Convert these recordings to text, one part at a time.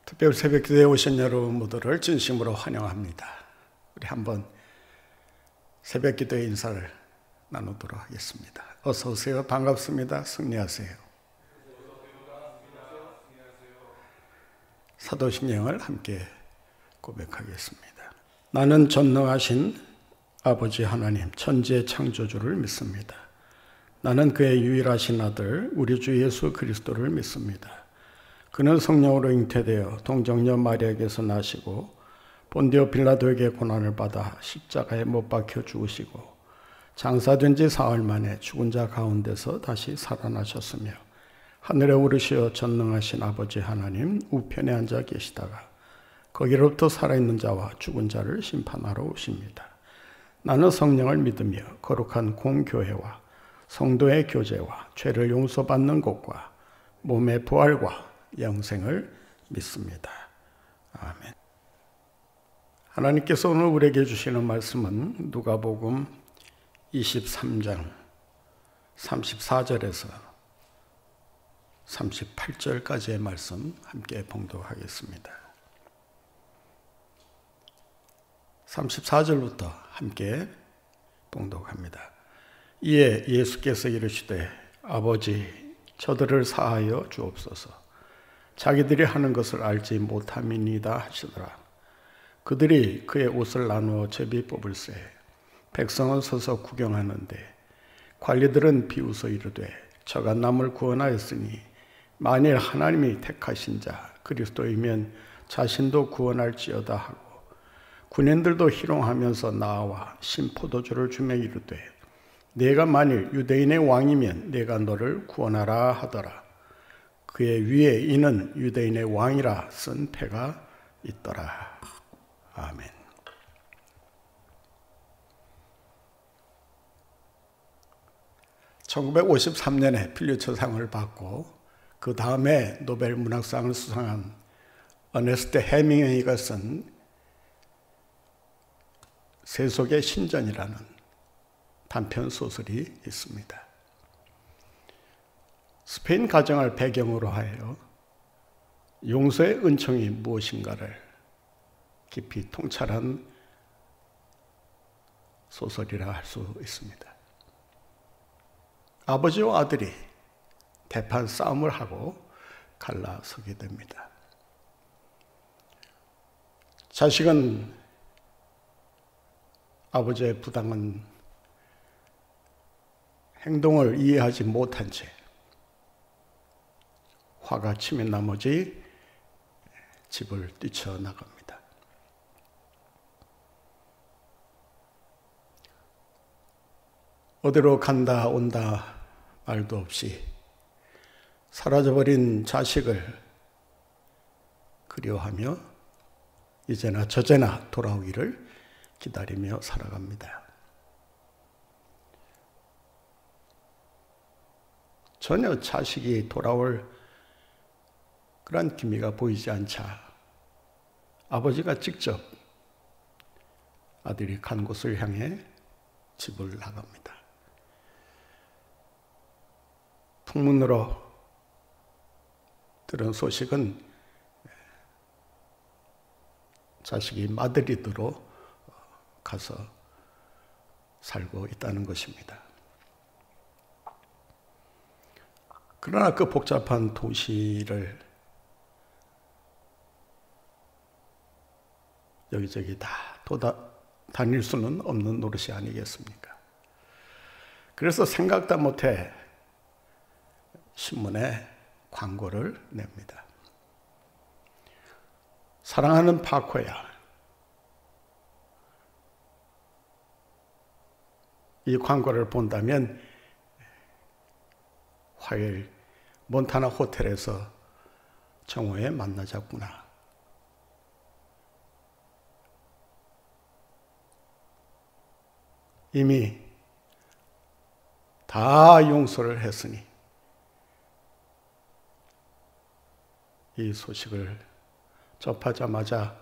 특별 새벽기도에 오신 여러분 모두를 진심으로 환영합니다. 우리 한번 새벽기도의 인사를 나누도록 하겠습니다. 어서 오세요. 반갑습니다. 승리하세요. 사도신경을 함께 고백하겠습니다. 나는 전능하신 아버지 하나님, 천지의 창조주를 믿습니다. 나는 그의 유일하신 아들 우리 주 예수 그리스도를 믿습니다. 그는 성령으로 잉태되어 동정녀 마리아에게서 나시고 본디오 빌라도에게 고난을 받아 십자가에 못 박혀 죽으시고 장사된 지 사흘 만에 죽은 자 가운데서 다시 살아나셨으며 하늘에 오르시어 전능하신 아버지 하나님 우편에 앉아 계시다가 거기로부터 살아있는 자와 죽은 자를 심판하러 오십니다. 나는 성령을 믿으며 거룩한 공교회와 성도의 교제와 죄를 용서받는 것과 몸의 부활과 영생을 믿습니다. 아멘. 하나님께서 오늘 우리에게 주시는 말씀은 누가복음 23장 34절에서 38절까지의 말씀 함께 봉독하겠습니다. 34절부터 함께 봉독합니다. 이에 예수께서 이르시되 아버지 저들을 사하여 주옵소서. 자기들이 하는 것을 알지 못함이니이다 하시더라. 그들이 그의 옷을 나누어 제비 뽑을세. 백성은 서서 구경하는데 관리들은 비웃어 이르되 저가 남을 구원하였으니 만일 하나님이 택하신 자 그리스도이면 자신도 구원할지어다 하고 군인들도 희롱하면서 나와 신포도주를 주며 이르되 내가 만일 유대인의 왕이면 내가 너를 구원하라 하더라. 그의 위에 이는 유대인의 왕이라 쓴 패가 있더라. 아멘. (1953년에) 필리처상을 받고 그 다음에 노벨 문학상을 수상한 어네스트 해밍웨이가 쓴 세속의 신전이라는 단편 소설이 있습니다. 스페인 가정을 배경으로 하여 용서의 은총이 무엇인가를 깊이 통찰한 소설이라 할 수 있습니다. 아버지와 아들이 대판 싸움을 하고 갈라서게 됩니다. 자식은 아버지의 부당한 행동을 이해하지 못한 채 화가 치민 나머지 집을 뛰쳐나갑니다. 어디로 간다 온다 말도 없이 사라져버린 자식을 그리워하며 이제나 저제나 돌아오기를 기다리며 살아갑니다. 전혀 자식이 돌아올 그런 기미가 보이지 않자 아버지가 직접 아들이 간 곳을 향해 집을 나갑니다. 풍문으로 들은 소식은 자식이 마드리드로 가서 살고 있다는 것입니다. 그러나 그 복잡한 도시를 여기저기 다 다닐 수는 없는 노릇이 아니겠습니까? 그래서 생각도 못해 신문에 광고를 냅니다. 사랑하는 파코야, 이 광고를 본다면 화요일 몬타나 호텔에서 정오에 만나자꾸나. 이미 다 용서를 했으니 이 소식을 접하자마자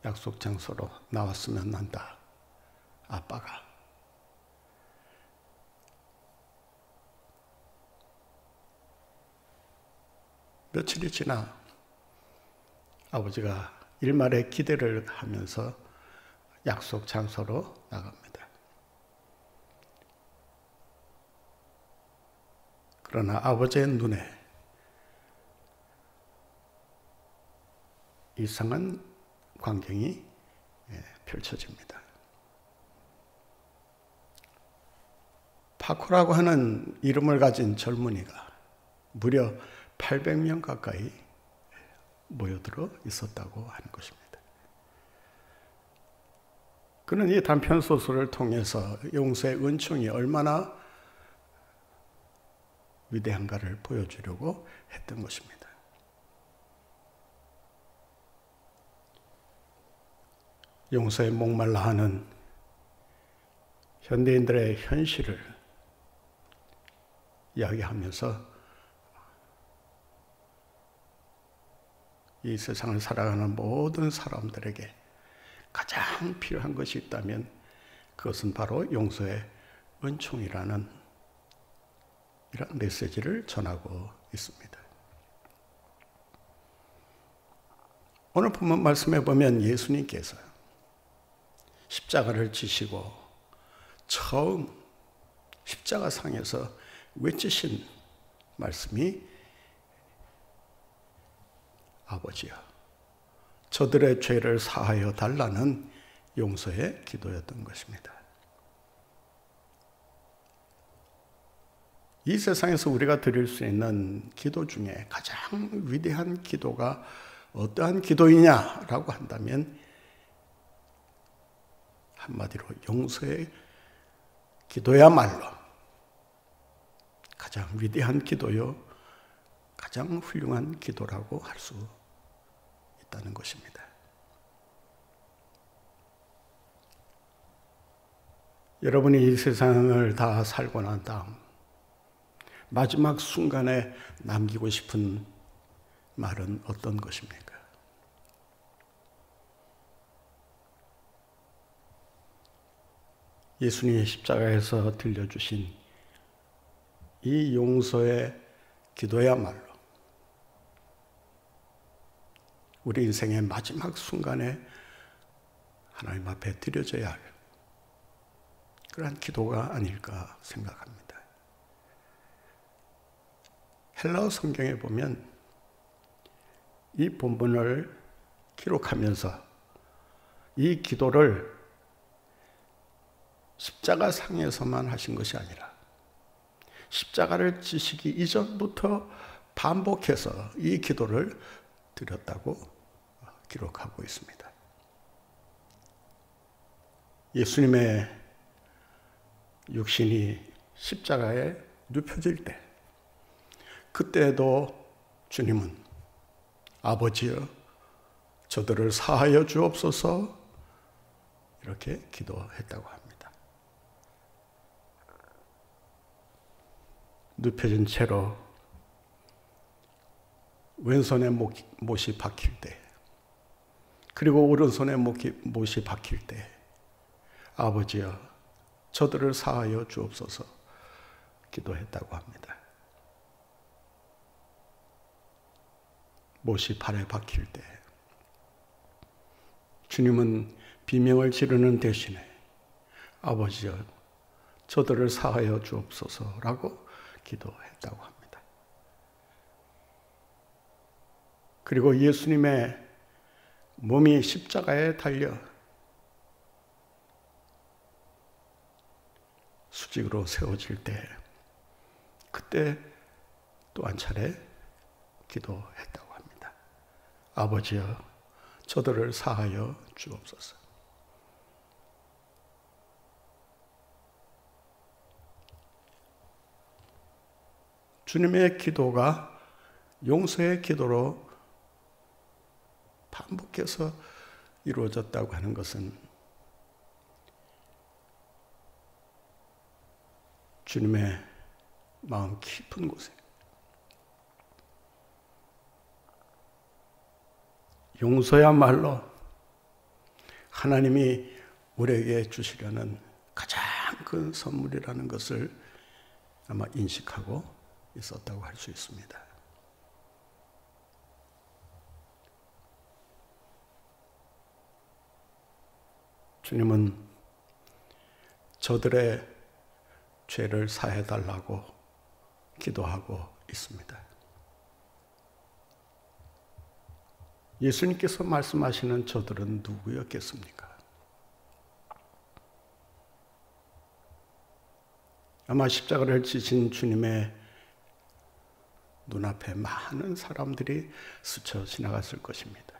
약속 장소로 나왔으면 한다. 아빠가. 며칠이 지나 아버지가 일말의 기대를 하면서 약속 장소로 나갑니다. 그러나 아버지의 눈에 이상한 광경이 펼쳐집니다. 파코라고 하는 이름을 가진 젊은이가 무려 800명 가까이 모여들어 있었다고 하는 것입니다. 그는 이 단편 소설을 통해서 용서의 은총이 얼마나 위대한가를 보여주려고 했던 것입니다. 용서에 목말라 하는 현대인들의 현실을 이야기하면서 이 세상을 살아가는 모든 사람들에게 가장 필요한 것이 있다면 그것은 바로 용서의 은총이라는 이런 메시지를 전하고 있습니다. 오늘 본문 말씀에 보면 예수님께서 십자가를 지시고 처음 십자가상에서 외치신 말씀이 아버지여 저들의 죄를 사하여 달라는 용서의 기도였던 것입니다. 이 세상에서 우리가 드릴 수 있는 기도 중에 가장 위대한 기도가 어떠한 기도이냐라고 한다면 한마디로 용서의 기도야말로 가장 위대한 기도요, 가장 훌륭한 기도라고 할 수 있다는 것입니다. 여러분이 이 세상을 다 살고 난 다음 마지막 순간에 남기고 싶은 말은 어떤 것입니까? 예수님의 십자가에서 들려주신 이 용서의 기도야말로 우리 인생의 마지막 순간에 하나님 앞에 드려져야 할 그러한 기도가 아닐까 생각합니다. 헬라어 성경에 보면 이 본문을 기록하면서 이 기도를 십자가 상에서만 하신 것이 아니라 십자가를 지시기 이전부터 반복해서 이 기도를 드렸다고 기록하고 있습니다. 예수님의 육신이 십자가에 눕혀질 때 그때도 주님은 아버지여 저들을 사하여 주옵소서 이렇게 기도했다고 합니다. 눕혀진 채로 왼손에 못이 박힐 때 그리고 오른손에 못이 박힐 때 아버지여 저들을 사하여 주옵소서 기도했다고 합니다. 못이 발에 박힐 때 주님은 비명을 지르는 대신에 아버지여 저들을 사하여 주옵소서라고 기도했다고 합니다. 그리고 예수님의 몸이 십자가에 달려 수직으로 세워질 때 그때 또 한 차례 기도했다고 합니다. 아버지여 저들을 사하여 주옵소서. 주님의 기도가 용서의 기도로 반복해서 이루어졌다고 하는 것은 주님의 마음 깊은 곳에 용서야말로 하나님이 우리에게 주시려는 가장 큰 선물이라는 것을 아마 인식하고 있었다고 할 수 있습니다. 주님은 저들의 죄를 사해달라고 기도하고 있습니다. 예수님께서 말씀하시는 저들은 누구였겠습니까? 아마 십자가를 지신 주님의 눈앞에 많은 사람들이 스쳐 지나갔을 것입니다.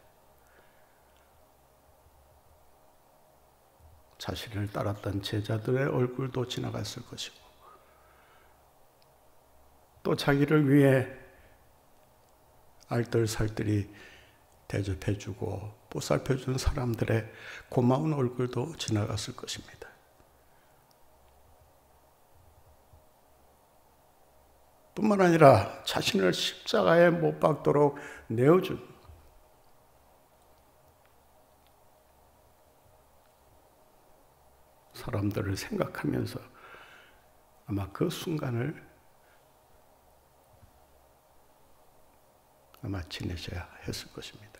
자신을 따랐던 제자들의 얼굴도 지나갔을 것이고, 또 자기를 위해 알뜰살뜰히 대접해주고 보살펴준 사람들의 고마운 얼굴도 지나갔을 것입니다. 뿐만 아니라 자신을 십자가에 못 박도록 내어준 사람들을 생각하면서 아마 그 순간을 아마 지내셔야 했을 것입니다.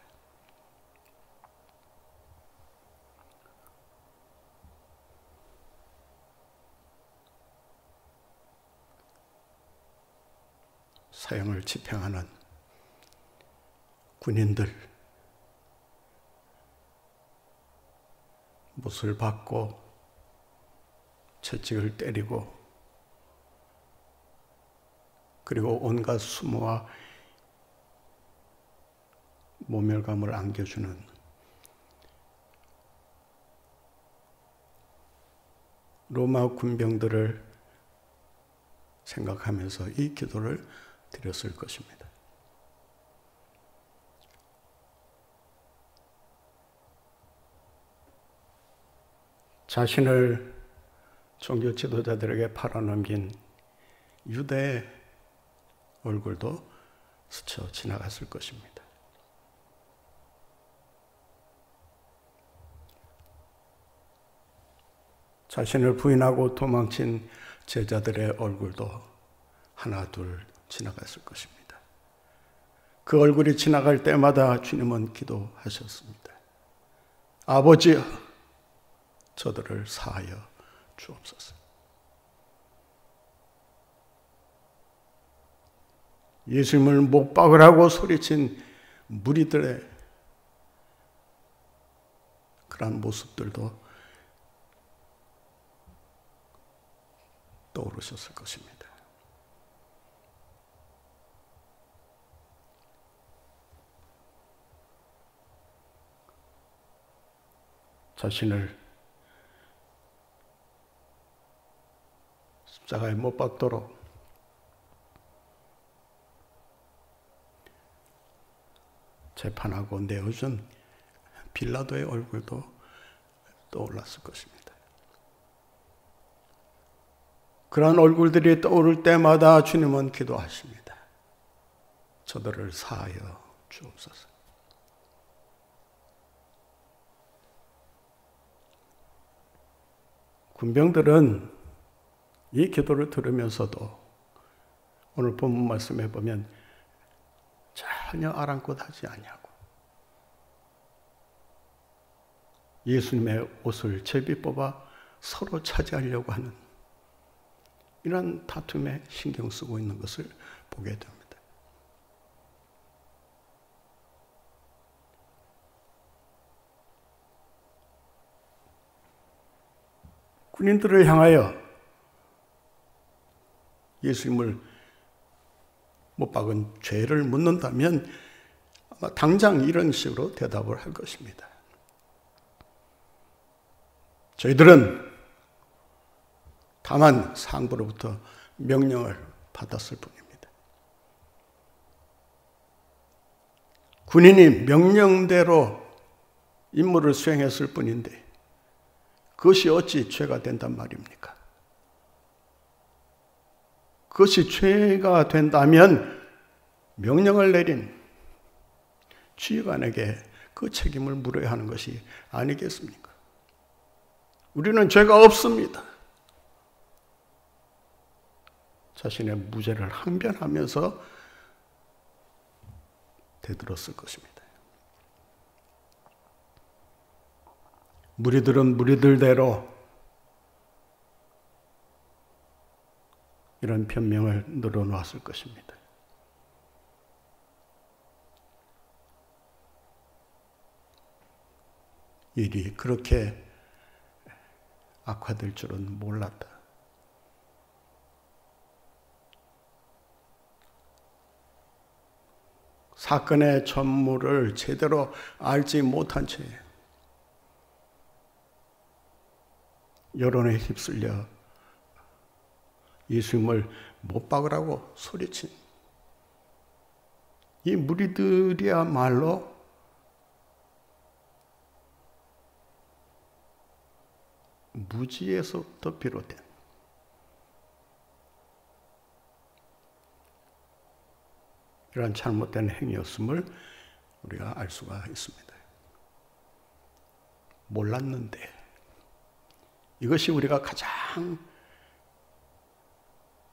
사형을 집행하는 군인들, 못을 받고 채찍을 때리고 그리고 온갖 수모와 모멸감을 안겨주는 로마 군병들을 생각하면서 이 기도를 드렸을 것입니다. 자신을 종교 지도자들에게 팔아넘긴 유대의 얼굴도 스쳐 지나갔을 것입니다. 자신을 부인하고 도망친 제자들의 얼굴도 하나 둘 지나갔을 것입니다. 그 얼굴이 지나갈 때마다 주님은 기도하셨습니다. 아버지여, 저들을 사하여 주옵소서. 예수님을 못 박으라고 소리친 무리들의 그런 모습들도 떠오르셨을 것입니다. 자신을 십자가에 못 박도록 재판하고 내어준 빌라도의 얼굴도 떠올랐을 것입니다. 그러한 얼굴들이 떠오를 때마다 주님은 기도하십니다. 저들을 사하여 주옵소서. 군병들은 이 기도를 들으면서도 오늘 본문 말씀에 보면 전혀 아랑곳하지 아니하고 예수님의 옷을 제비 뽑아 서로 차지하려고 하는 이런 다툼에 신경 쓰고 있는 것을 보게 됩니다. 군인들을 향하여 예수님을 못 박은 죄를 묻는다면 아마 당장 이런 식으로 대답을 할 것입니다. 저희들은 다만 상부로부터 명령을 받았을 뿐입니다. 군인이 명령대로 임무를 수행했을 뿐인데 그것이 어찌 죄가 된단 말입니까? 그것이 죄가 된다면 명령을 내린 지휘관에게 그 책임을 물어야 하는 것이 아니겠습니까? 우리는 죄가 없습니다. 자신의 무죄를 항변하면서 대들었을 것입니다. 무리들은 무리들대로 이런 변명을 늘어놓았을 것입니다. 일이 그렇게 악화될 줄은 몰랐다. 사건의 전모를 제대로 알지 못한 채 여론에 휩쓸려 예수님을 못 박으라고 소리친 이 무리들이야말로 무지에서부터 비롯된 이러한 잘못된 행위였음을 우리가 알 수가 있습니다. 몰랐는데 이것이 우리가 가장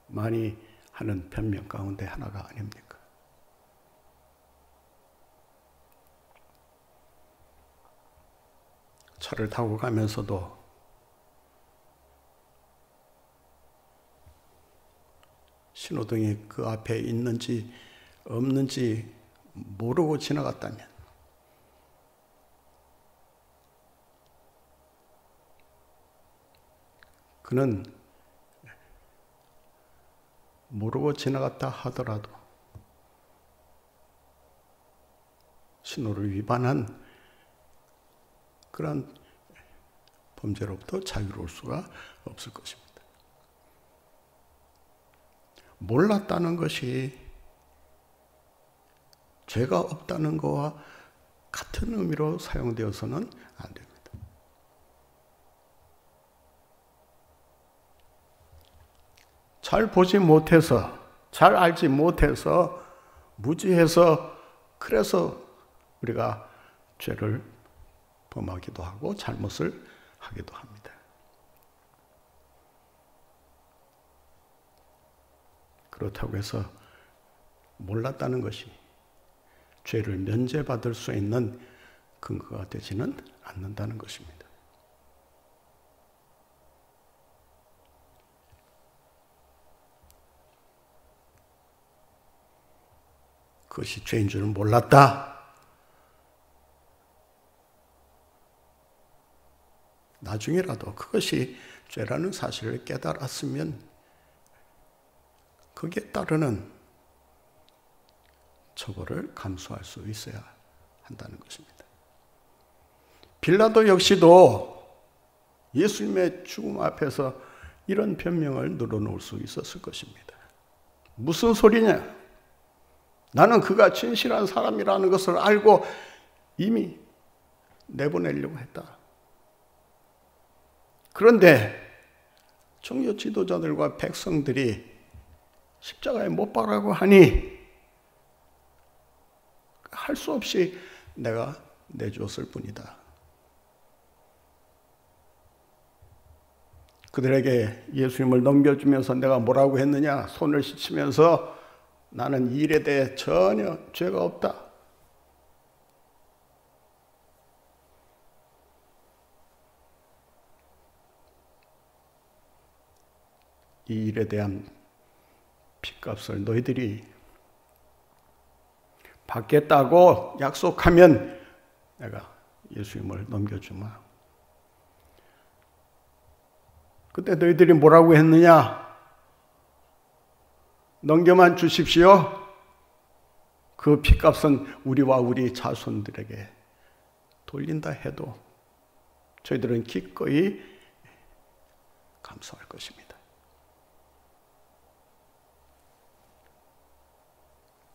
많이 하는 변명 가운데 하나가 아닙니까? 차를 타고 가면서도 신호등이 그 앞에 있는지 없는지 모르고 지나갔다면 그는 모르고 지나갔다 하더라도 신호를 위반한 그런 범죄로부터 자유로울 수가 없을 것입니다. 몰랐다는 것이 죄가 없다는 것과 같은 의미로 사용되어서는 안 됩니다. 잘 보지 못해서, 잘 알지 못해서, 무지해서, 그래서 우리가 죄를 범하기도 하고 잘못을 하기도 합니다. 그렇다고 해서 몰랐다는 것이 죄를 면제받을 수 있는 근거가 되지는 않는다는 것입니다. 그것이 죄인 줄은 몰랐다. 나중에라도 그것이 죄라는 사실을 깨달았으면 거기에 따르는 처벌을 감수할 수 있어야 한다는 것입니다. 빌라도 역시도 예수님의 죽음 앞에서 이런 변명을 늘어놓을 수 있었을 것입니다. 무슨 소리냐? 나는 그가 진실한 사람이라는 것을 알고 이미 내보내려고 했다. 그런데 종교 지도자들과 백성들이 십자가에 못 박으라고 하니 할 수 없이 내가 내주었을 뿐이다. 그들에게 예수님을 넘겨주면서 내가 뭐라고 했느냐? 손을 씻으면서 나는 이 일에 대해 전혀 죄가 없다. 이 일에 대한 핏값을 너희들이 받겠다고 약속하면 내가 예수님을 넘겨주마. 그때 너희들이 뭐라고 했느냐? 넘겨만 주십시오. 그 핏값은 우리와 우리 자손들에게 돌린다 해도 저희들은 기꺼이 감사할 것입니다.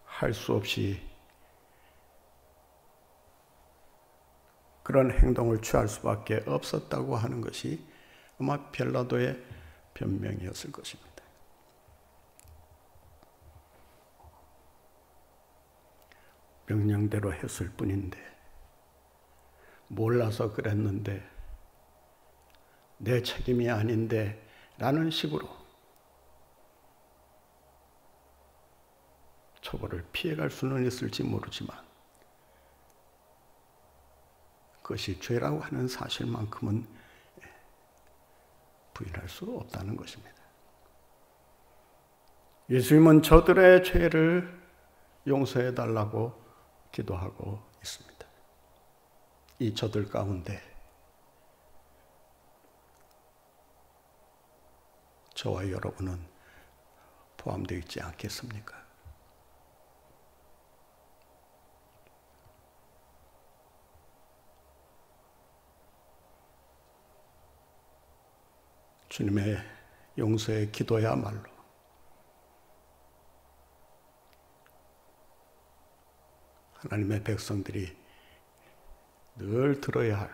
할 수 없이 그런 행동을 취할 수밖에 없었다고 하는 것이 아마 빌라도의 변명이었을 것입니다. 명령대로 했을 뿐인데, 몰라서 그랬는데, 내 책임이 아닌데 라는 식으로 처벌을 피해갈 수는 있을지 모르지만 그것이 죄라고 하는 사실만큼은 부인할 수 없다는 것입니다. 예수님은 저들의 죄를 용서해 달라고 기도하고 있습니다. 이 저들 가운데 저와 여러분은 포함되어 있지 않겠습니까? 주님의 용서의 기도야말로 하나님의 백성들이 늘 들어야 할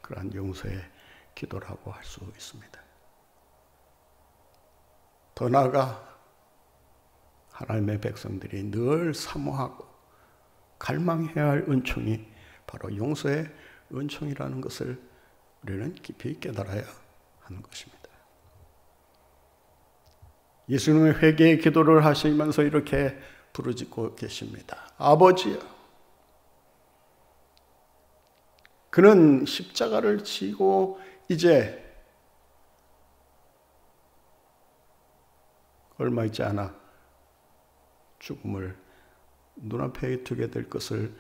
그러한 용서의 기도라고 할 수 있습니다. 더 나아가 하나님의 백성들이 늘 사모하고 갈망해야 할 은총이 바로 용서의 은총이라는 것을 우리는 깊이 깨달아야 하는 것입니다. 예수님의 회개의 기도를 하시면서 이렇게 부르짖고 계십니다. 아버지여, 그는 십자가를 지고 이제 얼마 있지 않아 죽음을 눈앞에 두게 될 것을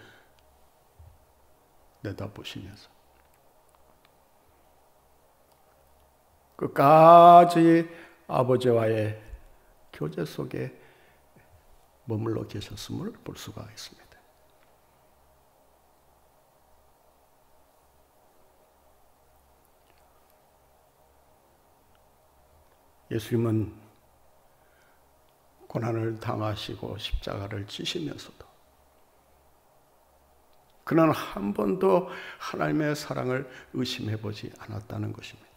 내다보시면서 끝까지 아버지와의 교제 속에 머물러 계셨음을 볼 수가 있습니다. 예수님은 고난을 당하시고 십자가를 지시면서도 그는 한 번도 하나님의 사랑을 의심해 보지 않았다는 것입니다.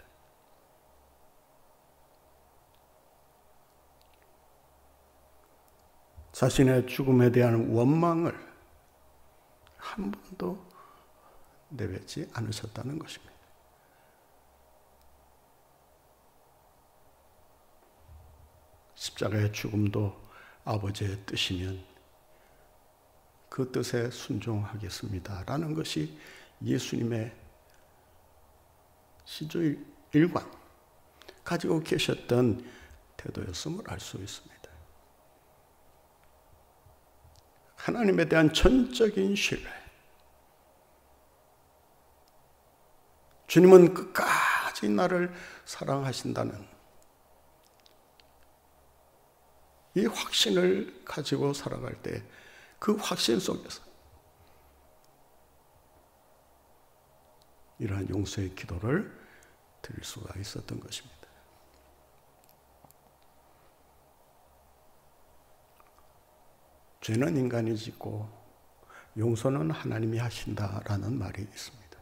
자신의 죽음에 대한 원망을 한 번도 내뱉지 않으셨다는 것입니다. 십자가의 죽음도 아버지의 뜻이면 그 뜻에 순종하겠습니다라는 것이 예수님의 시조의 일관 가지고 계셨던 태도였음을 알 수 있습니다. 하나님에 대한 전적인 신뢰. 주님은 끝까지 나를 사랑하신다는 이 확신을 가지고 살아갈 때 그 확신 속에서 이러한 용서의 기도를 드릴 수가 있었던 것입니다. 죄는 인간이 짓고 용서는 하나님이 하신다라는 말이 있습니다.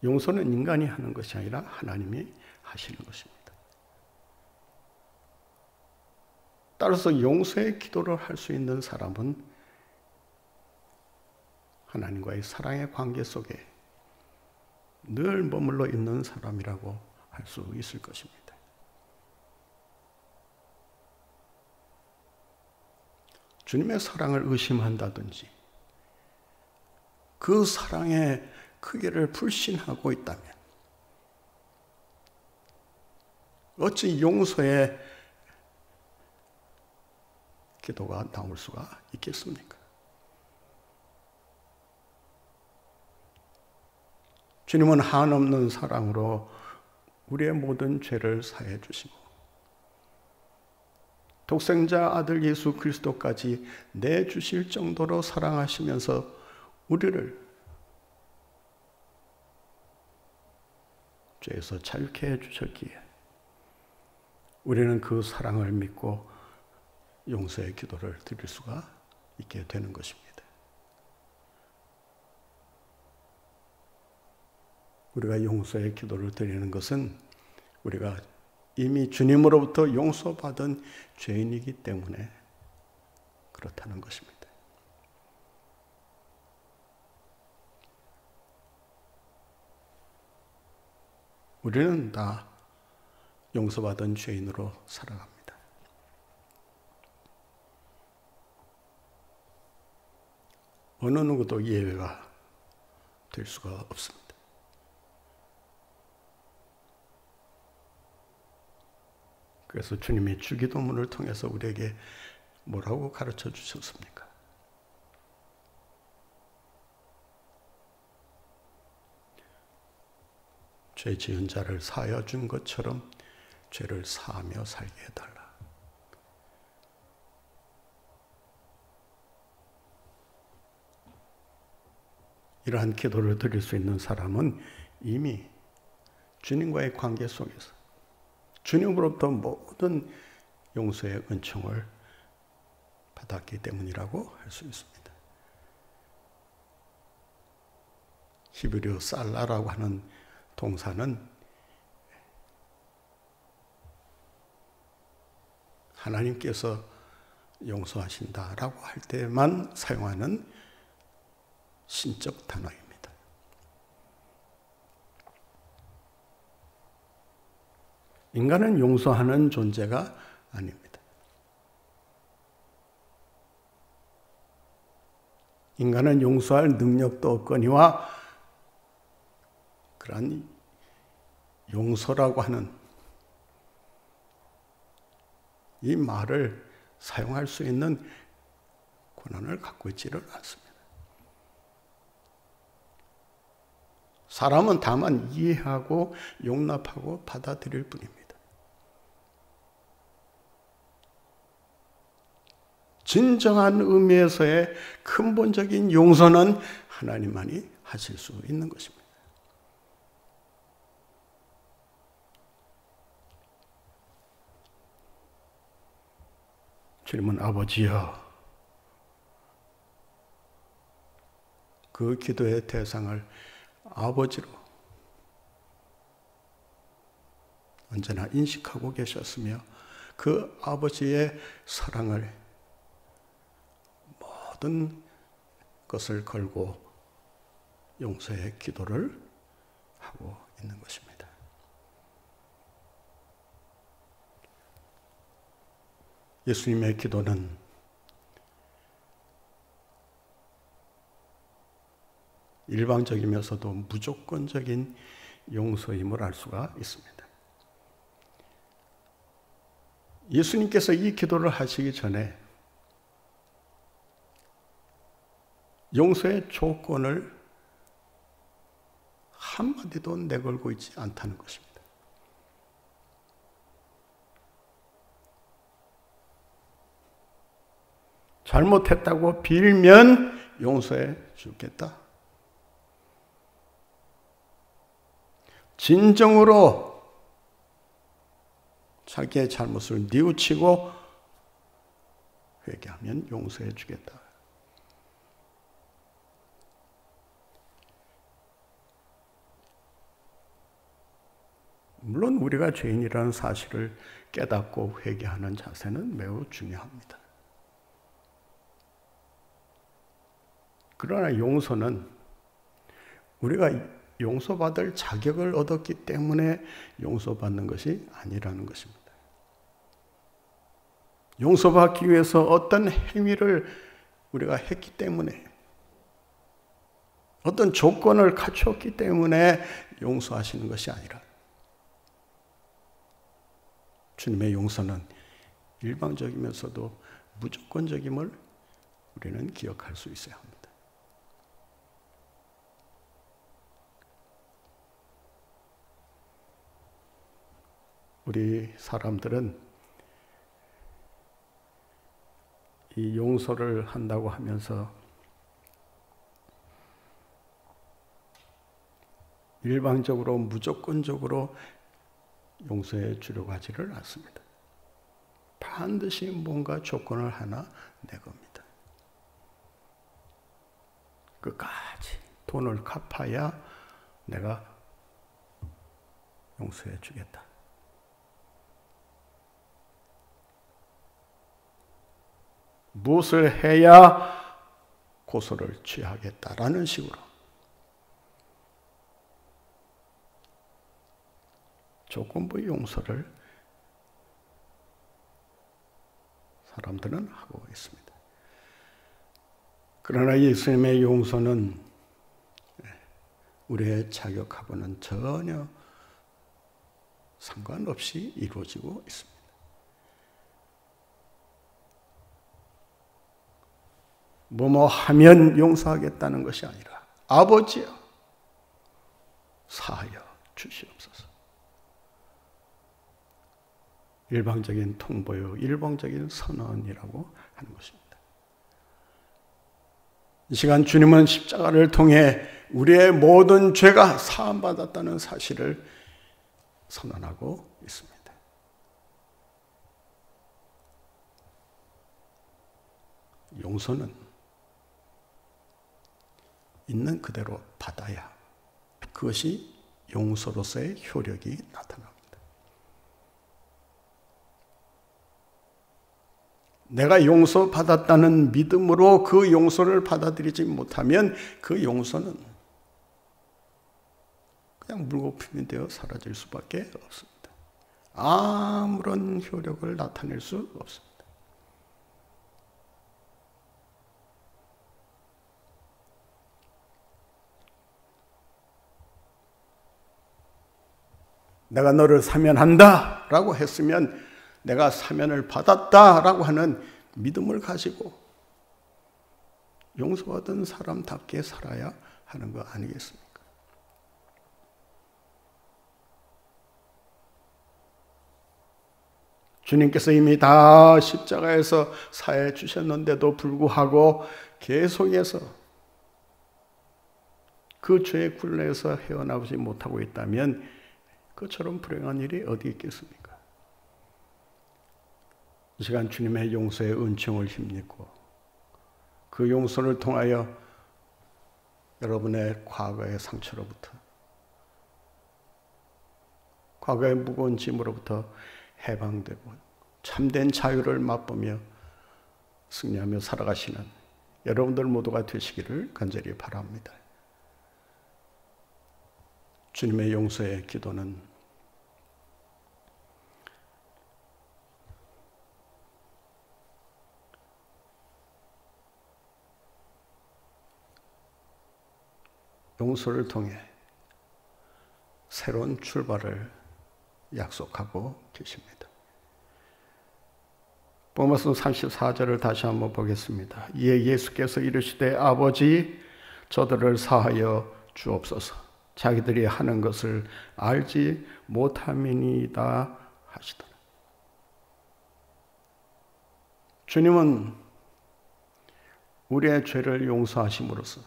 용서는 인간이 하는 것이 아니라 하나님이 하시는 것입니다. 따라서 용서의 기도를 할 수 있는 사람은 하나님과의 사랑의 관계 속에 늘 머물러 있는 사람이라고 할 수 있을 것입니다. 주님의 사랑을 의심한다든지 그 사랑의 크기를 불신하고 있다면 어찌 용서의 기도가 나올 수가 있겠습니까? 주님은 한없는 사랑으로 우리의 모든 죄를 사해 주시고 독생자 아들 예수 그리스도까지 내주실 정도로 사랑하시면서 우리를 죄에서 자유케 해주셨기에 우리는 그 사랑을 믿고 용서의 기도를 드릴 수가 있게 되는 것입니다. 우리가 용서의 기도를 드리는 것은 우리가 이미 주님으로부터 용서받은 죄인이기 때문에 그렇다는 것입니다. 우리는 다 용서받은 죄인으로 살아갑니다. 어느 누구도 예외가 될 수가 없습니다. 그래서 주님이 주기도문을 통해서 우리에게 뭐라고 가르쳐 주셨습니까? 죄 지은 자를 사하여 준 것처럼 죄를 사하며 살게 해달라. 이러한 기도를 드릴 수 있는 사람은 이미 주님과의 관계 속에서 주님으로부터 모든 용서의 은총을 받았기 때문이라고 할 수 있습니다. 히브리어 살라라고 하는 동사는 하나님께서 용서하신다라고 할 때만 사용하는 신적 단어입니다. 인간은 용서하는 존재가 아닙니다. 인간은 용서할 능력도 없거니와 그러한 용서라고 하는 이 말을 사용할 수 있는 권한을 갖고 있지를 않습니다. 사람은 다만 이해하고 용납하고 받아들일 뿐입니다. 진정한 의미에서의 근본적인 용서는 하나님만이 하실 수 있는 것입니다. 주님은 아버지여, 그 기도의 대상을 아버지로 언제나 인식하고 계셨으며 그 아버지의 사랑을 모든 것을 걸고 용서의 기도를 하고 있는 것입니다. 예수님의 기도는 일방적이면서도 무조건적인 용서임을 알 수가 있습니다. 예수님께서 이 기도를 하시기 전에 용서의 조건을 한마디도 내걸고 있지 않다는 것입니다. 잘못했다고 빌면 용서해 주겠다. 진정으로 자기의 잘못을 뉘우치고 회개하면 용서해 주겠다. 물론 우리가 죄인이라는 사실을 깨닫고 회개하는 자세는 매우 중요합니다. 그러나 용서는 우리가 용서받을 자격을 얻었기 때문에 용서받는 것이 아니라는 것입니다. 용서받기 위해서 어떤 행위를 우리가 했기 때문에, 어떤 조건을 갖췄기 때문에 용서하시는 것이 아니라 주님의 용서는 일방적이면서도 무조건적임을 우리는 기억할 수 있어야 합니다. 우리 사람들은 이 용서를 한다고 하면서 일방적으로 무조건적으로 용서해 주려고 하지를 않습니다. 반드시 뭔가 조건을 하나 내겁니다. 끝까지 돈을 갚아야 내가 용서해 주겠다. 무엇을 해야 고소를 취하겠다라는 식으로 조건부의 용서를 사람들은 하고 있습니다. 그러나 예수님의 용서는 우리의 자격하고는 전혀 상관없이 이루어지고 있습니다. 뭐뭐 하면 용서하겠다는 것이 아니라 아버지여 사하여 주시옵소서. 일방적인 통보요, 일방적인 선언이라고 하는 것입니다. 이 시간 주님은 십자가를 통해 우리의 모든 죄가 사함받았다는 사실을 선언하고 있습니다. 용서는 있는 그대로 받아야 그것이 용서로서의 효력이 나타납니다. 내가 용서받았다는 믿음으로 그 용서를 받아들이지 못하면 그 용서는 그냥 물거품이 되어 사라질 수밖에 없습니다. 아무런 효력을 나타낼 수 없습니다. 내가 너를 사면한다 라고 했으면 내가 사면을 받았다 라고 하는 믿음을 가지고 용서받은 사람답게 살아야 하는 거 아니겠습니까? 주님께서 이미 다 십자가에서 사해 주셨는데도 불구하고 계속해서 그 죄의 굴레에서 헤어나오지 못하고 있다면 그처럼 불행한 일이 어디 있겠습니까? 이 시간 주님의 용서의 은총을 힘입고 그 용서를 통하여 여러분의 과거의 상처로부터, 과거의 무거운 짐으로부터 해방되고 참된 자유를 맛보며 승리하며 살아가시는 여러분들 모두가 되시기를 간절히 바랍니다. 주님의 용서의 기도는 용서를 통해 새로운 출발을 약속하고 계십니다. 본문 34절을 다시 한번 보겠습니다. 이에 예수께서 이르시되 아버지 저들을 사하여 주옵소서. 자기들이 하는 것을 알지 못함이니이다 하시더라. 주님은 우리의 죄를 용서하심으로써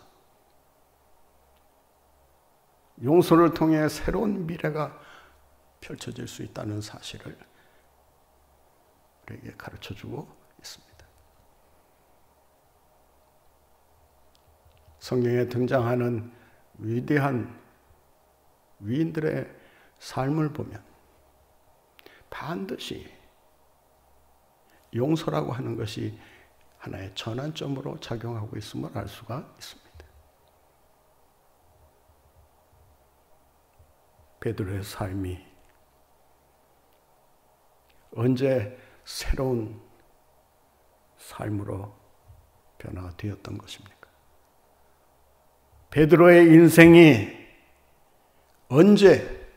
용서를 통해 새로운 미래가 펼쳐질 수 있다는 사실을 우리에게 가르쳐주고 있습니다. 성경에 등장하는 위대한 위인들의 삶을 보면 반드시 용서라고 하는 것이 하나의 전환점으로 작용하고 있음을 알 수가 있습니다. 베드로의 삶이 언제 새로운 삶으로 변화되었던 것입니까? 베드로의 인생이 언제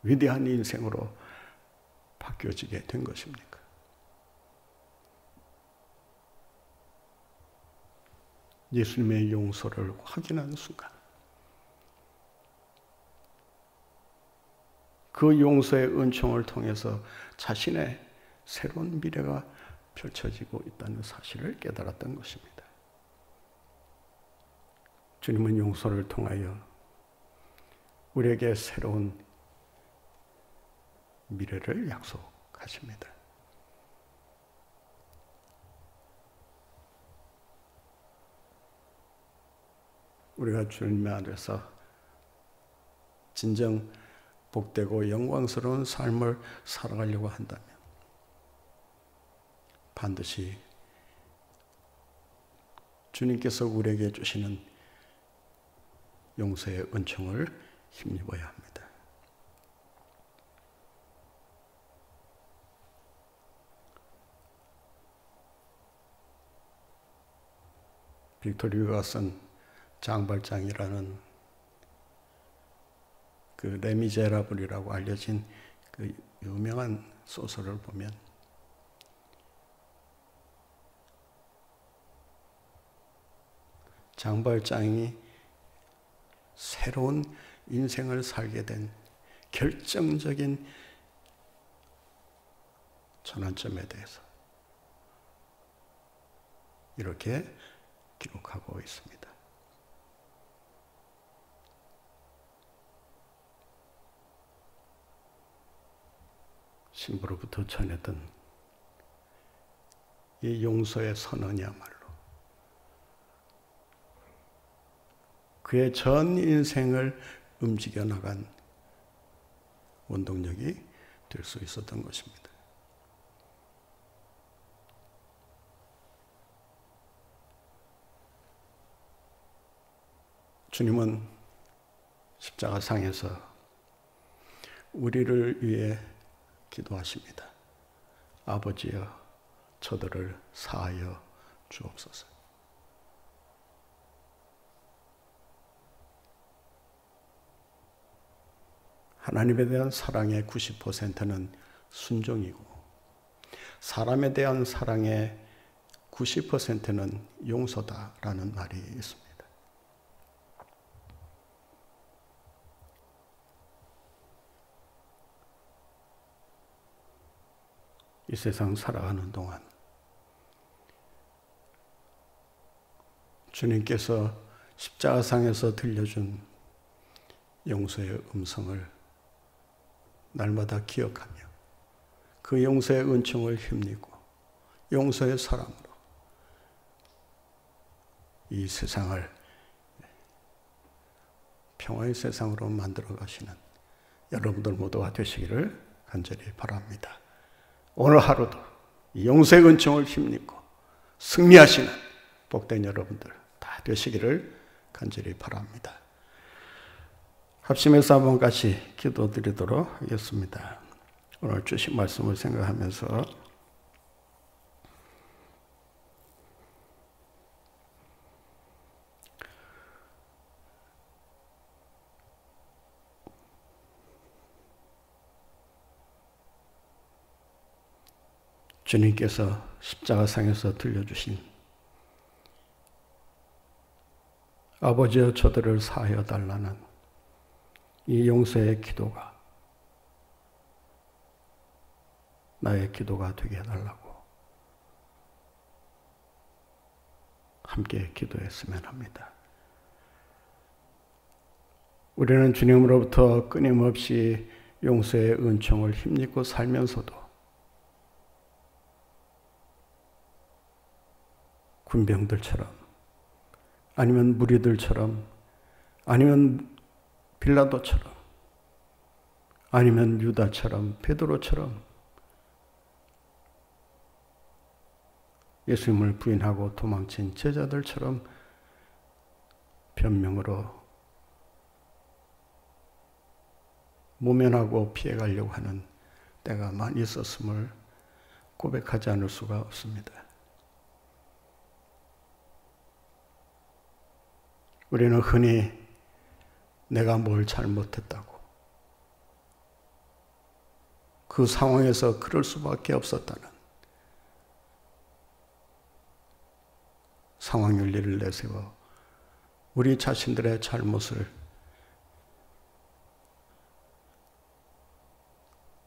위대한 인생으로 바뀌어지게 된 것입니까? 예수님의 용서를 확인한 순간 그 용서의 은총을 통해서 자신의 새로운 미래가 펼쳐지고 있다는 사실을 깨달았던 것입니다. 주님은 용서를 통하여 우리에게 새로운 미래를 약속하십니다. 우리가 주님 안에서 진정 복되고 영광스러운 삶을 살아가려고 한다면 반드시 주님께서 우리에게 주시는 용서의 은총을 힘입어야 합니다. 빅토리 유가 쓴 장발장이라는 그 레미제라블이라고 알려진 그 유명한 소설을 보면 장발장이 새로운 인생을 살게 된 결정적인 전환점에 대해서 이렇게 기록하고 있습니다. 신부로부터 전했던 이 용서의 선언이야말로 그의 전 인생을 움직여 나간 원동력이 될 수 있었던 것입니다. 주님은 십자가상에서 우리를 위해 기도하십니다. 아버지여, 저들을 사하여 주옵소서. 하나님에 대한 사랑의 90%는 순종이고 사람에 대한 사랑의 90%는 용서다라는 말이 있습니다. 이 세상 살아가는 동안 주님께서 십자가상에서 들려준 용서의 음성을 날마다 기억하며 그 용서의 은총을 힘입고 용서의 사랑으로 이 세상을 평화의 세상으로 만들어 가시는 여러분들 모두가 되시기를 간절히 바랍니다. 오늘 하루도 용서의 은총을 힘입고 승리하시는 복된 여러분들 다 되시기를 간절히 바랍니다. 합심해서 한번 같이 기도드리도록 하겠습니다. 오늘 주신 말씀을 생각하면서 주님께서 십자가상에서 들려주신 아버지여 저들을 사하여 달라는 이 용서의 기도가 나의 기도가 되게 해달라고 함께 기도했으면 합니다. 우리는 주님으로부터 끊임없이 용서의 은총을 힘입고 살면서도 군병들처럼 아니면 무리들처럼 아니면 빌라도처럼 아니면 유다처럼 베드로처럼 예수님을 부인하고 도망친 제자들처럼 변명으로 모면하고 피해가려고 하는 때가 많이 있었음을 고백하지 않을 수가 없습니다. 우리는 흔히 내가 뭘 잘못했다고 그 상황에서 그럴 수밖에 없었다는 상황 윤리를 내세워 우리 자신들의 잘못을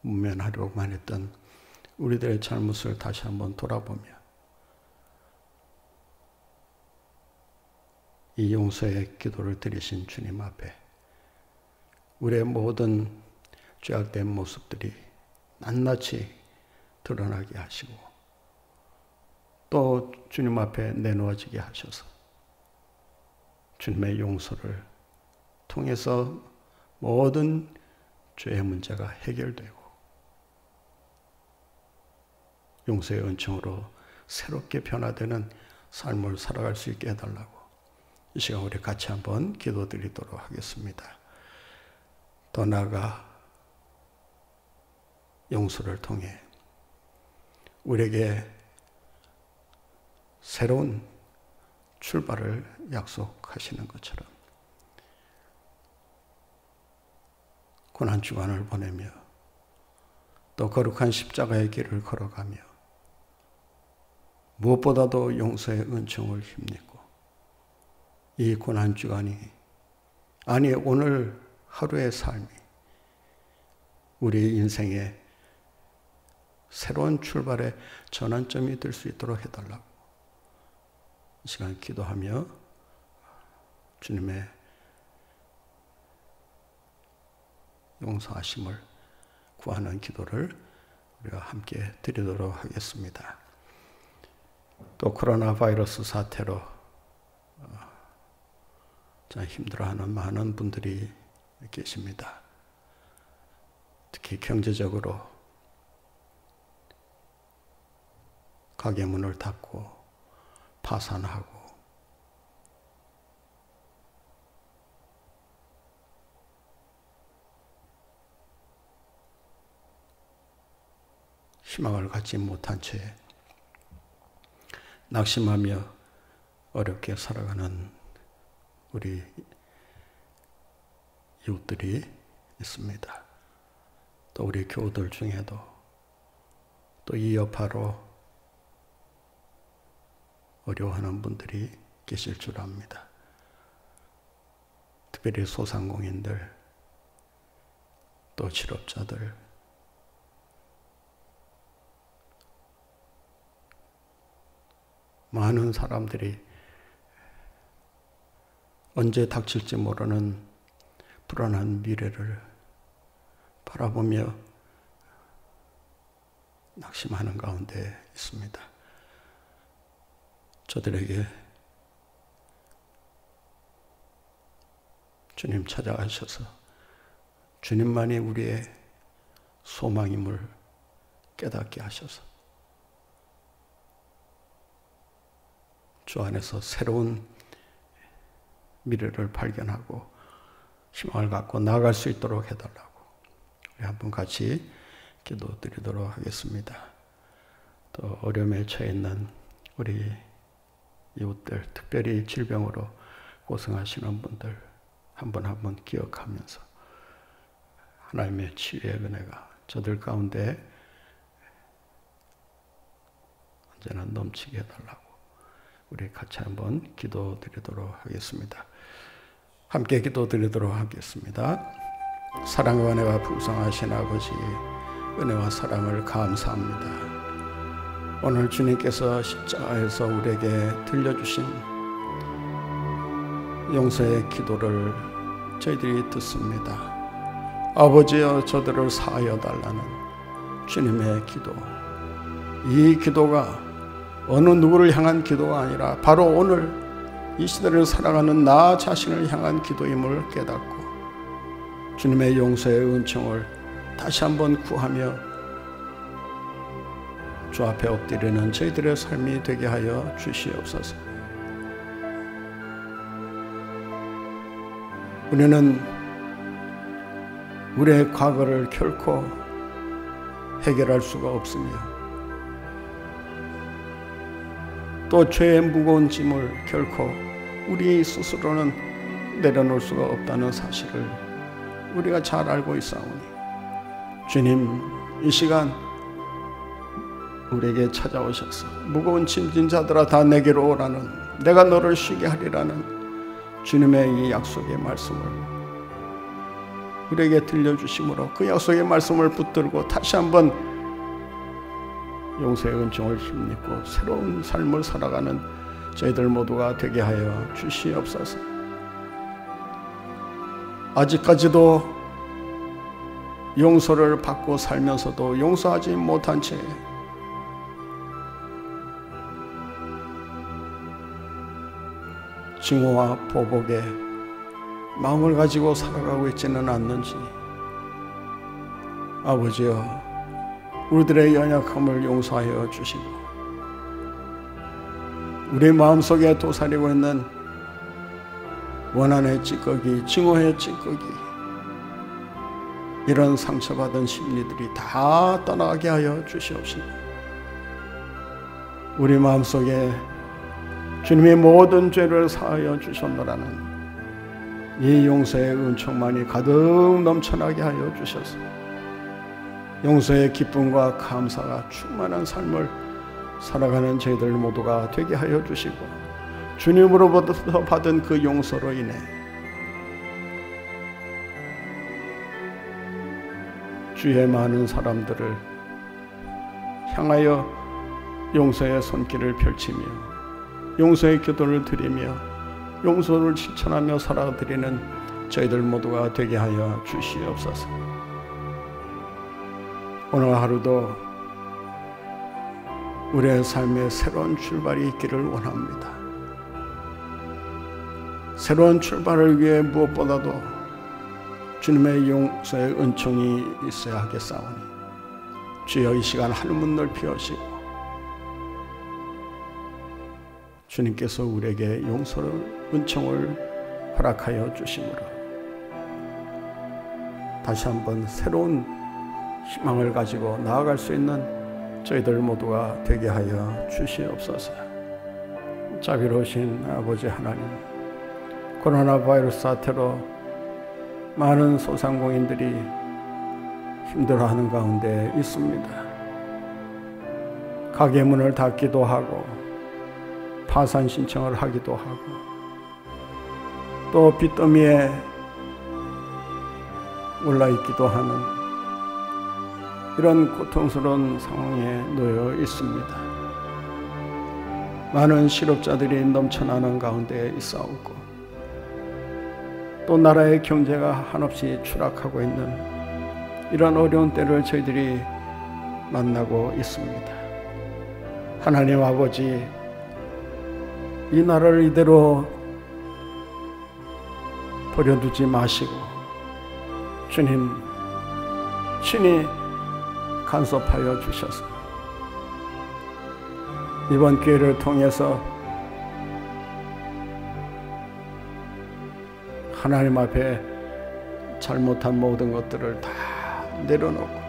모면하려고만 했던 우리들의 잘못을 다시 한번 돌아보며 이 용서의 기도를 드리신 주님 앞에 우리의 모든 죄악된 모습들이 낱낱이 드러나게 하시고 또 주님 앞에 내놓아지게 하셔서 주님의 용서를 통해서 모든 죄의 문제가 해결되고 용서의 은총으로 새롭게 변화되는 삶을 살아갈 수 있게 해달라고 이 시간 우리 같이 한번 기도드리도록 하겠습니다. 더 나아가 용서를 통해 우리에게 새로운 출발을 약속하시는 것처럼 고난주간을 보내며 또 거룩한 십자가의 길을 걸어가며 무엇보다도 용서의 은총을 힘입고 이 고난주간이 아니 오늘 하루의 삶이 우리 인생의 새로운 출발의 전환점이 될 수 있도록 해달라고 이 시간 기도하며 주님의 용서하심을 구하는 기도를 우리가 함께 드리도록 하겠습니다. 또 코로나 바이러스 사태로 참 힘들어하는 많은 분들이 계십니다. 특히 경제적으로 가게 문을 닫고 파산하고 희망을 갖지 못한 채 낙심하며 어렵게 살아가는 우리 이웃들이 있습니다. 또 우리 교우들 중에도 또 이 여파로 어려워하는 분들이 계실 줄 압니다. 특별히 소상공인들, 또 실업자들, 많은 사람들이 언제 닥칠지 모르는 불안한 미래를 바라보며 낙심하는 가운데 있습니다. 저들에게 주님 찾아가셔서 주님만이 우리의 소망임을 깨닫게 하셔서 주 안에서 새로운 미래를 발견하고 희망을 갖고 나아갈 수 있도록 해달라고 우리 한번 같이 기도드리도록 하겠습니다. 또 어려움에 처해 있는 우리 이웃들, 특별히 질병으로 고생하시는 분들 한 번 한 번 기억하면서 하나님의 치유의 은혜가 저들 가운데 언제나 넘치게 해달라고 우리 같이 한번 기도드리도록 하겠습니다. 함께 기도드리도록 하겠습니다. 사랑과 은혜가 풍성하신 아버지, 은혜와 사랑을 감사합니다. 오늘 주님께서 십자가에서 우리에게 들려주신 용서의 기도를 저희들이 듣습니다. 아버지여, 저들을 사하여 달라는 주님의 기도, 이 기도가 어느 누구를 향한 기도가 아니라 바로 오늘 이 시대를 살아가는 나 자신을 향한 기도임을 깨닫고 주님의 용서의 은총을 다시 한번 구하며 주 앞에 엎드리는 저희들의 삶이 되게 하여 주시옵소서. 우리는 우리의 과거를 결코 해결할 수가 없으며 또 죄의 무거운 짐을 결코 우리 스스로는 내려놓을 수가 없다는 사실을 우리가 잘 알고 있사오니 주님, 이 시간 우리에게 찾아오셔서 무거운 짐진 자들아 다 내게로 오라는, 내가 너를 쉬게 하리라는 주님의 이 약속의 말씀을 우리에게 들려주심으로 그 약속의 말씀을 붙들고 다시 한번 용서의 은총을 힘입고 새로운 삶을 살아가는 저희들 모두가 되게 하여 주시옵소서. 아직까지도 용서를 받고 살면서도 용서하지 못한 채 증오와 보복에 마음을 가지고 살아가고 있지는 않는지 아버지여, 우리들의 연약함을 용서하여 주시고 우리 마음속에 도사리고 있는 원한의 찌꺼기, 증오의 찌꺼기, 이런 상처받은 심리들이 다 떠나게 하여 주시옵시고 우리 마음속에 주님이 모든 죄를 사하여 주셨노라는 이 용서의 은총만이 가득 넘쳐나게 하여 주셔서 용서의 기쁨과 감사가 충만한 삶을 살아가는 저희들 모두가 되게 하여 주시고, 주님으로부터 받은 그 용서로 인해 주의 많은 사람들을 향하여 용서의 손길을 펼치며 용서의 기도를 드리며 용서를 실천하며 살아드리는 저희들 모두가 되게 하여 주시옵소서. 오늘 하루도 우리의 삶에 새로운 출발이 있기를 원합니다. 새로운 출발을 위해 무엇보다도 주님의 용서의 은총이 있어야 하겠사오니 주여 이 시간 하늘문 넓히 여시고 주님께서 우리에게 용서를 은총을 허락하여 주심으로 다시 한번 새로운 희망을 가지고 나아갈 수 있는 저희들 모두가 되게 하여 주시옵소서. 자비로우신 아버지 하나님, 코로나 바이러스 사태로 많은 소상공인들이 힘들어하는 가운데 있습니다. 가게 문을 닫기도 하고 파산 신청을 하기도 하고 또 빚더미에 올라있기도 하는 이런 고통스러운 상황에 놓여 있습니다. 많은 실업자들이 넘쳐나는 가운데 있사오고 또 나라의 경제가 한없이 추락하고 있는 이런 어려운 때를 저희들이 만나고 있습니다. 하나님 아버지, 이 나라를 이대로 버려두지 마시고 주님 친히 간섭하여 주셔서 이번 기회를 통해서 하나님 앞에 잘못한 모든 것들을 다 내려놓고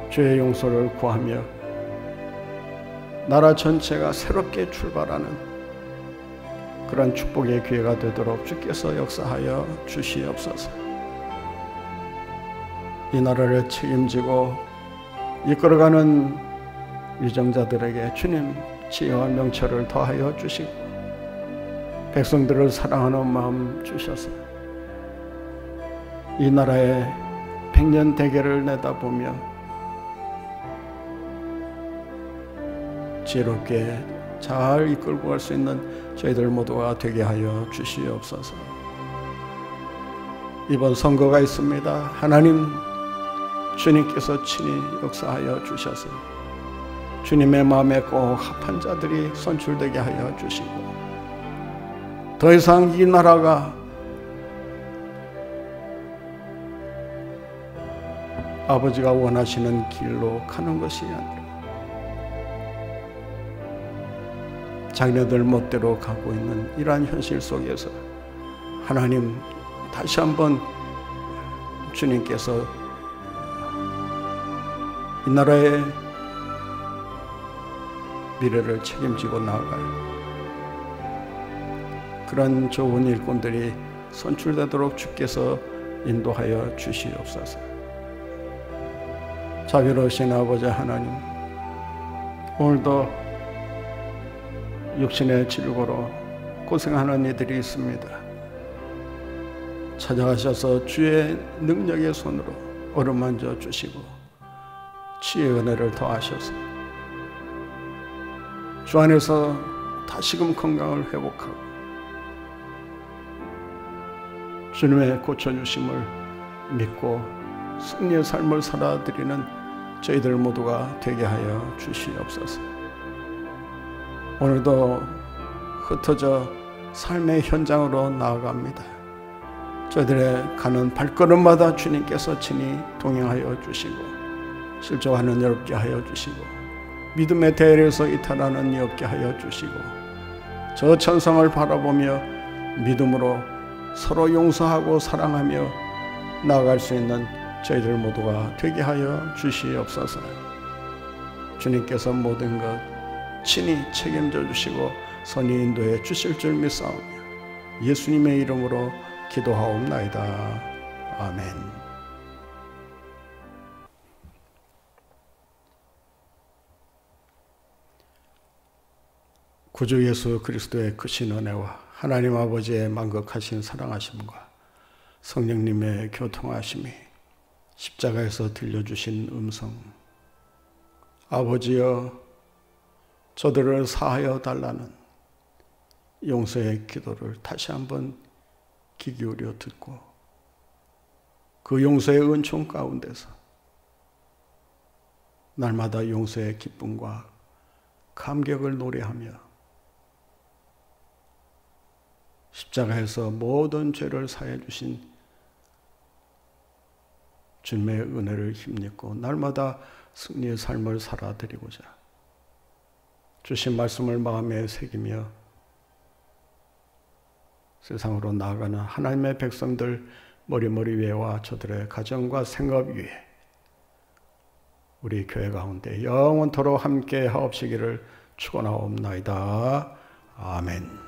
죄의 용서를 구하며 나라 전체가 새롭게 출발하는 그런 축복의 기회가 되도록 주께서 역사하여 주시옵소서. 이 나라를 책임지고 이끌어가는 위정자들에게 주님 지혜와 명철을 더하여 주시고 백성들을 사랑하는 마음 주셔서 이 나라의 백년 대계를 내다보며 지혜롭게 잘 이끌고 갈 수 있는 저희들 모두가 되게 하여 주시옵소서. 이번 선거가 있습니다. 하나님 주님께서 친히 역사하여 주셔서 주님의 마음에 꼭 합한 자들이 선출되게 하여 주시고 더 이상 이 나라가 아버지가 원하시는 길로 가는 것이 아니라 자기네들 멋대로 가고 있는 이러한 현실 속에서 하나님 다시 한번 주님께서 이 나라의 미래를 책임지고 나아갈 그런 좋은 일꾼들이 선출되도록 주께서 인도하여 주시옵소서. 자비로우신 아버지 하나님, 오늘도 육신의 질고로 고생하는 이들이 있습니다. 찾아가셔서 주의 능력의 손으로 어루만져 주시고 치유의 은혜를 더하셔서 주 안에서 다시금 건강을 회복하고 주님의 고쳐주심을 믿고 승리의 삶을 살아드리는 저희들 모두가 되게 하여 주시옵소서. 오늘도 흩어져 삶의 현장으로 나아갑니다. 저희들의 가는 발걸음마다 주님께서 친히 동행하여 주시고 실족하는 일 없게 하여 주시고 믿음의 대열에서 이탈하는 일 없게 하여 주시고 저 천상을 바라보며 믿음으로 서로 용서하고 사랑하며 나아갈 수 있는 저희들 모두가 되게 하여 주시옵소서. 주님께서 모든 것 친히 책임져 주시고 선히 인도해 주실 줄 믿사오며 예수님의 이름으로 기도하옵나이다. 아멘. 구주 예수 그리스도의 크신 은혜와 하나님 아버지의 만극하신 사랑하심과 성령님의 교통하심이 십자가에서 들려주신 음성, 아버지여 저들을 사하여 달라는 용서의 기도를 다시 한번 귀 기울여 듣고 그 용서의 은총 가운데서 날마다 용서의 기쁨과 감격을 노래하며 십자가에서 모든 죄를 사해 주신 주님의 은혜를 힘입고 날마다 승리의 삶을 살아드리고자 주신 말씀을 마음에 새기며 세상으로 나아가는 하나님의 백성들 머리머리 위에와 저들의 가정과 생업 위에 우리 교회 가운데 영원토록 함께 하옵시기를 축원하옵나이다. 아멘.